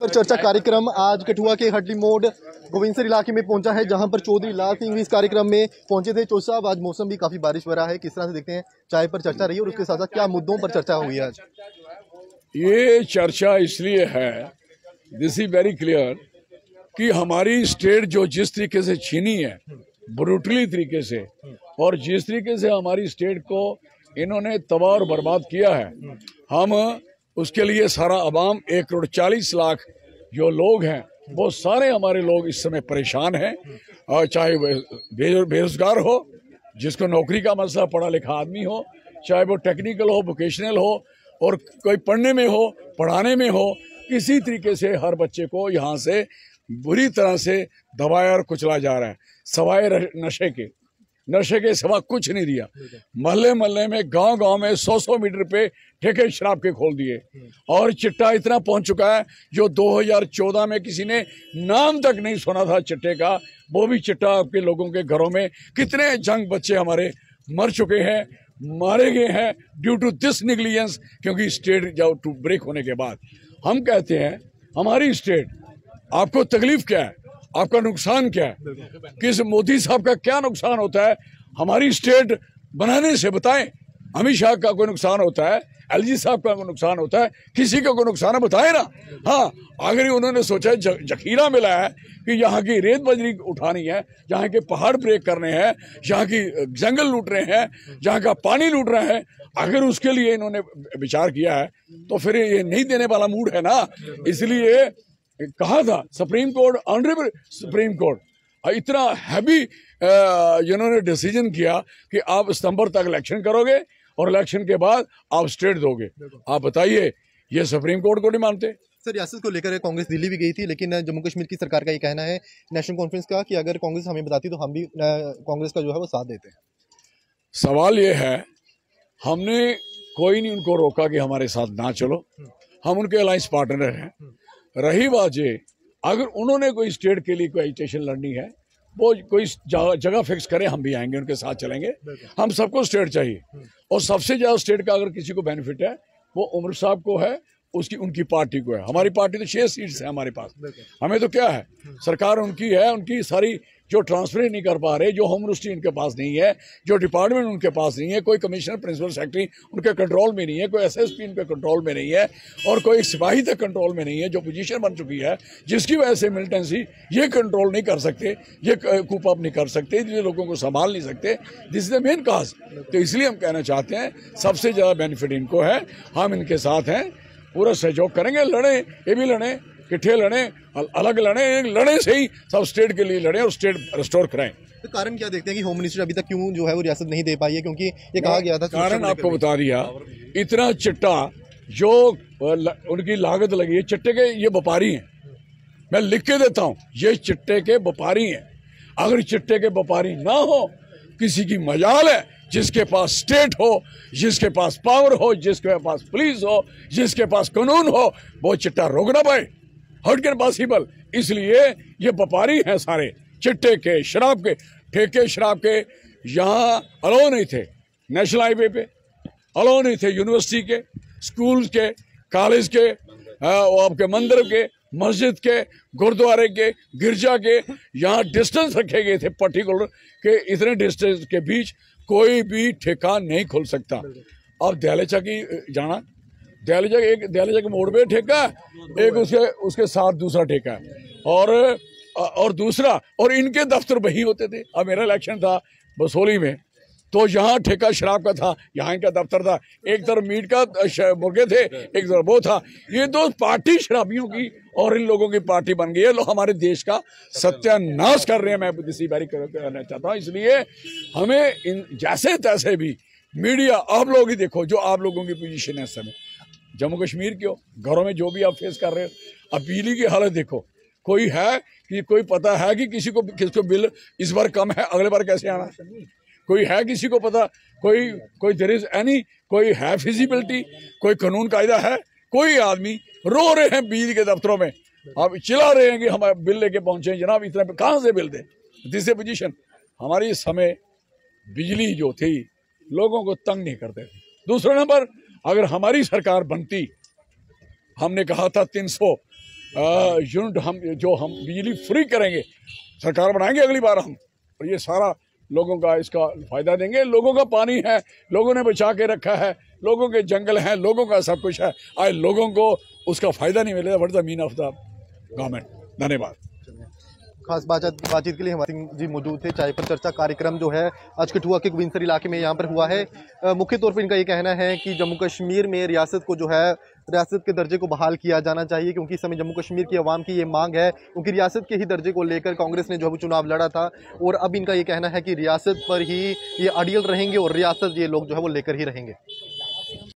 पर चर्चा कार्यक्रम आज कठुआ के हटली मोड़ गोविंदसर इलाके में पहुंचा है, जहां पर चौधरी लाल सिंह भी इस कार्यक्रम में पहुंचे थे। चौधरी साहब, आज मौसम भी काफी बारिश भरा है, किस तरह से देखते हैं चाय पर चर्चा रही और उसके साथ साथ क्या मुद्दों पर चर्चा हुई है आज? ये चर्चा इसलिए है, दिस इज वेरी क्लियर, कि हमारी स्टेट जो जिस तरीके से छीनी है ब्रूटली तरीके से, और जिस तरीके से हमारी स्टेट को इन्होंने तबाह और बर्बाद किया है, हम उसके लिए सारा अवाम 1,40,00,000 जो लोग हैं वो सारे हमारे लोग इस समय परेशान हैं। और चाहे बेरोजगार हो, जिसको नौकरी का मसला, पढ़ा लिखा आदमी हो, चाहे वो टेक्निकल हो, वोकेशनल हो, और कोई पढ़ने में हो, पढ़ाने में हो, किसी तरीके से हर बच्चे को यहाँ से बुरी तरह से दबाया और कुचला जा रहा है। सवाए नशे के सिवा कुछ नहीं दिया। मोहल्ले मोहल्ले में, गांव गांव में 100-100 मीटर पे ठेके शराब के खोल दिए, और चिट्टा इतना पहुंच चुका है जो 2014 में किसी ने नाम तक नहीं सुना था चिट्टे का, वो भी चिट्टा आपके लोगों के घरों में। कितने जंग बच्चे हमारे मर चुके हैं, मारे गए हैं ड्यू टू दिस निग्लिजेंस, क्योंकि स्टेट जब टू ब्रेक होने के बाद हम कहते हैं हमारी स्टेट, आपको तकलीफ क्या है, आपका नुकसान क्या है, किस मोदी साहब का क्या नुकसान होता है, हमारी स्टेट बनाने से बताएं। अमित शाह का कोई नुकसान होता है, एलजी साहब का कोई नुकसान होता है, किसी का कोई नुकसान है बताए ना। हाँ, अगर उन्होंने सोचा जखीरा मिला है कि यहाँ की रेत बजरी उठानी है, यहाँ के पहाड़ ब्रेक करने हैं, यहाँ की जंगल लूट रहे हैं, जहाँ का पानी लूट रहे हैं, अगर उसके लिए इन्होंने विचार किया है तो फिर ये नहीं देने वाला मूड है ना। इसलिए कहा था supreme court, honourable supreme court इतना हैवी जिन्होंने डिसीजन किया कि आप सितंबर तक इलेक्शन करोगे और इलेक्शन के बाद आप स्टेट दोगे। आप बताइए, ये सुप्रीम कोर्ट को नहीं मानते? सर, रियासत को लेकर कांग्रेस दिल्ली भी गई थी, लेकिन जम्मू कश्मीर की सरकार का ये कहना है, नेशनल कॉन्फ्रेंस का, कि अगर कांग्रेस हमें बताती तो हम भी कांग्रेस का जो है वो साथ देते हैं। सवाल ये है, हमने कोई नहीं उनको रोका कि हमारे साथ ना चलो, हम उनके अलायंस पार्टनर हैं। रही बात ये, अगर उन्होंने कोई स्टेट के लिए कोई एजिटेशन लड़नी है, वो कोई जगह फिक्स करे, हम भी आएंगे, उनके साथ चलेंगे। हम सबको स्टेट चाहिए, और सबसे ज्यादा स्टेट का अगर किसी को बेनिफिट है वो उमर साहब को है, उनकी पार्टी को है। हमारी पार्टी तो 6 सीट्स है हमारे पास, हमें तो क्या है, सरकार उनकी है, उनकी सारी जो ट्रांसफर नहीं कर पा रहे, जो होम मिनिस्ट्री उनके पास नहीं है, जो डिपार्टमेंट उनके पास नहीं है, कोई कमिश्नर, प्रिंसिपल सेक्रेटरी उनके कंट्रोल में नहीं है, कोई एसएसपी उनके कंट्रोल में नहीं है, और कोई सिपाही तक कंट्रोल में नहीं है, जो पोजीशन बन चुकी है, जिसकी वजह से मिलिटेंसी ये कंट्रोल नहीं कर सकते, ये कूप अप नहीं कर सकते, ये लोगों को संभाल नहीं सकते। दिस इज द मेन काज। तो इसलिए हम कहना चाहते हैं सबसे ज़्यादा बेनिफिट इनको है, हम इनके साथ हैं, पूरा सहयोग करेंगे। लड़े, ये भी लड़े, इकट्ठे लड़े, अलग लड़े से ही सब स्टेट के लिए लड़े और स्टेट रिस्टोर कराएं। तो कारण क्या देखते हैं कि होम मिनिस्टर अभी तक क्यों जो है वो रियासत नहीं दे पाई है? क्योंकि ये कहा गया था, कारण आपको बता दिया, इतना चिट्टा जो उनकी लागत लगी है, चिट्टे के ये व्यापारी हैं, मैं लिख के देता हूं, ये चिट्टे के व्यापारी हैं। अगर चिट्टे के व्यापारी ना हो, किसी की मजाल है, जिसके पास स्टेट हो, जिसके पास पावर हो, जिसके पास पुलिस हो, जिसके पास कानून हो, वो चिट्टा रोक ना पाए, हाउ कैन पॉसिबल। इसलिए ये व्यापारी हैं सारे, चिट्टे के, शराब के, ठेके शराब के। यहाँ अलाउ नहीं थे, नेशनल हाईवे पे अलाउ नहीं थे, यूनिवर्सिटी के, स्कूल के, कॉलेज के, आपके मंदिर के, मस्जिद के, गुरुद्वारे के, गिरजा के, यहाँ डिस्टेंस रखे गए थे पर्टिकुलर, के इतने डिस्टेंस के बीच कोई भी ठेका नहीं खुल सकता। अब दयालेचा की जाना, दयालेचा के मोड़ पे ठेका, एक उसके साथ दूसरा ठेका है, और दूसरा, और इनके दफ्तर वही होते थे। अब मेरा इलेक्शन था बसोली में, तो यहाँ ठेका शराब का था, यहाँ इनका दफ्तर था, एक तरफ मीट का मुर्गे थे, एक तरफ वो था। ये दो पार्टी शराबियों की और इन लोगों की पार्टी बन गई है। लोग हमारे देश का सत्यानाश कर रहे हैं, मैं इसी बारी करना चाहता हूँ। इसलिए हमें इन जैसे तैसे भी मीडिया, आप लोग ही देखो जो आप लोगों की पोजीशन है इस समय, जम्मू कश्मीर के हो, घरों में जो भी आप फेस कर रहे हो, अब बिजली की हालत देखो, कोई है कि कोई पता है कि किसको बिल इस बार कम है, अगले बार कैसे आना, कोई है किसी को पता? कोई देयर इज एनी, कोई है फिजिबिलिटी, कोई कानून कायदा है? कोई आदमी रो रहे हैं बिजली के दफ्तरों में, अब चिल्ला रहे हैं कि हम बिल लेके पहुंचे जनाब, इतना कहाँ से बिल दे। दिस पोजीशन हमारी समय बिजली जो थी लोगों को तंग नहीं करते थे। दूसरा नंबर, अगर हमारी सरकार बनती, हमने कहा था 300 यूनिट हम बिजली फ्री करेंगे, सरकार बनाएंगे अगली बार हम, और ये सारा लोगों का इसका फायदा देंगे। लोगों का पानी है, लोगों ने बचा के रखा है, लोगों के जंगल हैं, लोगों का सब कुछ है, आज लोगों को उसका फायदा नहीं मिलेगा। What the mean of the government. धन्यवाद। खास बातचीत के लिए हमारे सिंह जी मौजूद थे। चाय पर चर्चा कार्यक्रम जो है आज कठुआ के गोविंदसर इलाके में यहाँ पर हुआ है। मुख्य तौर पर इनका ये कहना है कि जम्मू कश्मीर में रियासत को जो है रियासत के दर्जे को बहाल किया जाना चाहिए, क्योंकि इस समय जम्मू कश्मीर की आवाम की ये मांग है, क्योंकि रियासत के ही दर्जे को लेकर कांग्रेस ने जो है चुनाव लड़ा था, और अब इनका ये कहना है कि रियासत पर ही ये अड़ियल रहेंगे और रियासत ये लोग जो है वो लेकर ही रहेंगे।